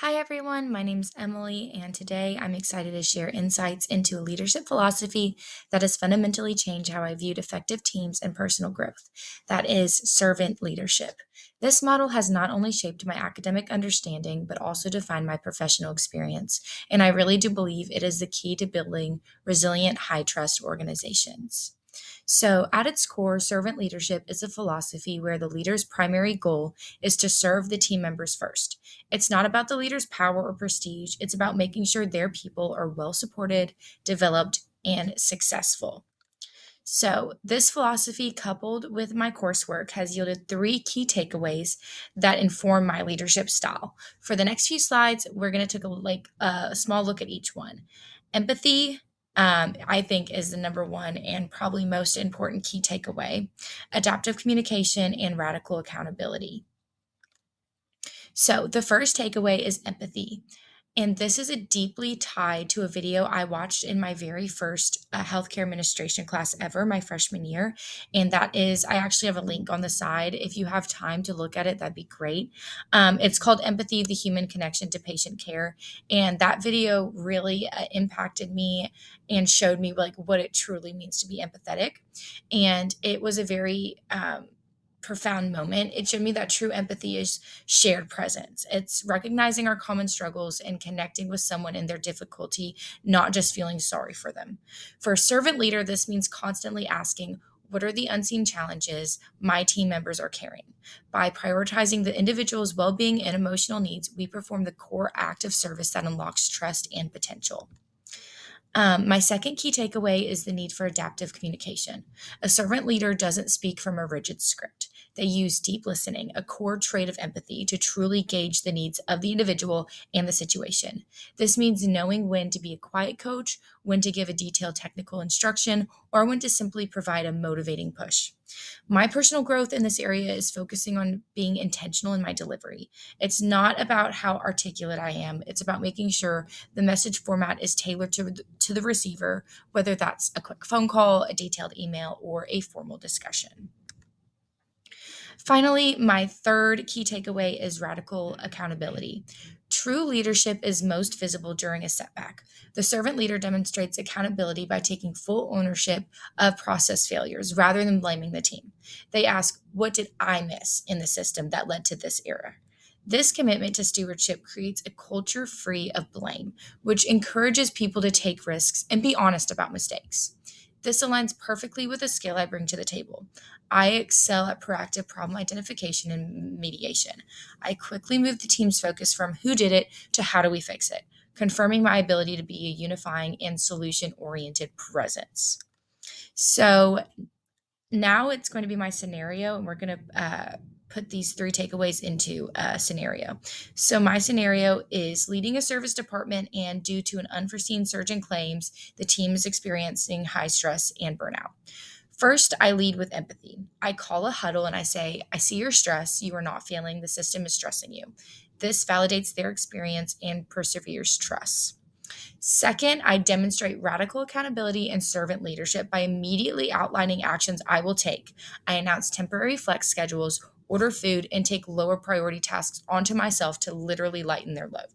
Hi, everyone. My name's Emily, and today I'm excited to share insights into a leadership philosophy that has fundamentally changed how I viewed effective teams and personal growth. That is servant leadership. This model has not only shaped my academic understanding, but also defined my professional experience. And I really do believe it is the key to building resilient, high trust organizations. So, at its core, servant leadership is a philosophy where the leader's primary goal is to serve the team members first. It's not about the leader's power or prestige, it's about making sure their people are well supported, developed, and successful. So, this philosophy, coupled with my coursework, has yielded three key takeaways that inform my leadership style. For the next few slides, we're going to take a small look at each one. Empathy, I think, is the number one and probably most important key takeaway. Adaptive communication and radical accountability. So, the first takeaway is empathy. And this is a deeply tied to a video I watched in my very first healthcare administration class ever, my freshman year. And that is, I actually have a link on the side. If you have time to look at it, that'd be great. It's called Empathy, the Human Connection to Patient Care. And that video really impacted me and showed me like what it truly means to be empathetic. And it was a very profound moment. It showed me that true empathy is shared presence. It's recognizing our common struggles and connecting with someone in their difficulty, not just feeling sorry for them. For a servant leader, this means constantly asking, what are the unseen challenges my team members are carrying? By prioritizing the individual's well being and emotional needs, we perform the core act of service that unlocks trust and potential. My second key takeaway is the need for adaptive communication. A servant leader doesn't speak from a rigid script. They use deep listening, a core trait of empathy, to truly gauge the needs of the individual and the situation. This means knowing when to be a quiet coach, when to give a detailed technical instruction, or when to simply provide a motivating push. My personal growth in this area is focusing on being intentional in my delivery. It's not about how articulate I am, it's about making sure the message format is tailored to the receiver, whether that's a quick phone call, a detailed email, or a formal discussion. Finally, my third key takeaway is radical accountability. True leadership is most visible during a setback. The servant leader demonstrates accountability by taking full ownership of process failures rather than blaming the team. They ask, what did I miss in the system that led to this error? This commitment to stewardship creates a culture free of blame, which encourages people to take risks and be honest about mistakes. This aligns perfectly with the skill I bring to the table. I excel at proactive problem identification and mediation. I quickly move the team's focus from who did it to how do we fix it, confirming my ability to be a unifying and solution oriented presence. So now it's going to be my scenario, and we're going to put these three takeaways into a scenario. So, my scenario is leading a service department, and due to an unforeseen surge in claims, the team is experiencing high stress and burnout. First, I lead with empathy. I call a huddle and I say, I see your stress. You are not failing. The system is stressing you. This validates their experience and perseveres trust. Second, I demonstrate radical accountability and servant leadership by immediately outlining actions I will take. I announce temporary flex schedules, order food, and take lower priority tasks onto myself to literally lighten their load.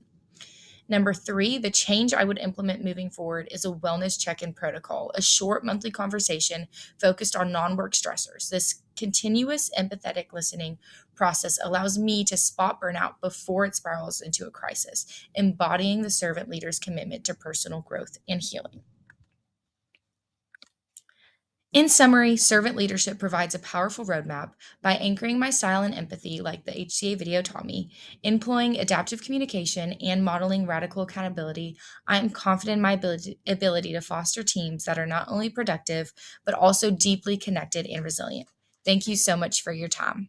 Number three, the change I would implement moving forward is a wellness check in protocol, a short monthly conversation focused on non work stressors. This continuous empathetic listening process allows me to spot burnout before it spirals into a crisis, embodying the servant leader's commitment to personal growth and healing. In summary, servant leadership provides a powerful roadmap by anchoring my style in empathy, like the HCA video taught me, employing adaptive communication, and modeling radical accountability. I am confident in my ability to foster teams that are not only productive, but also deeply connected and resilient. Thank you so much for your time.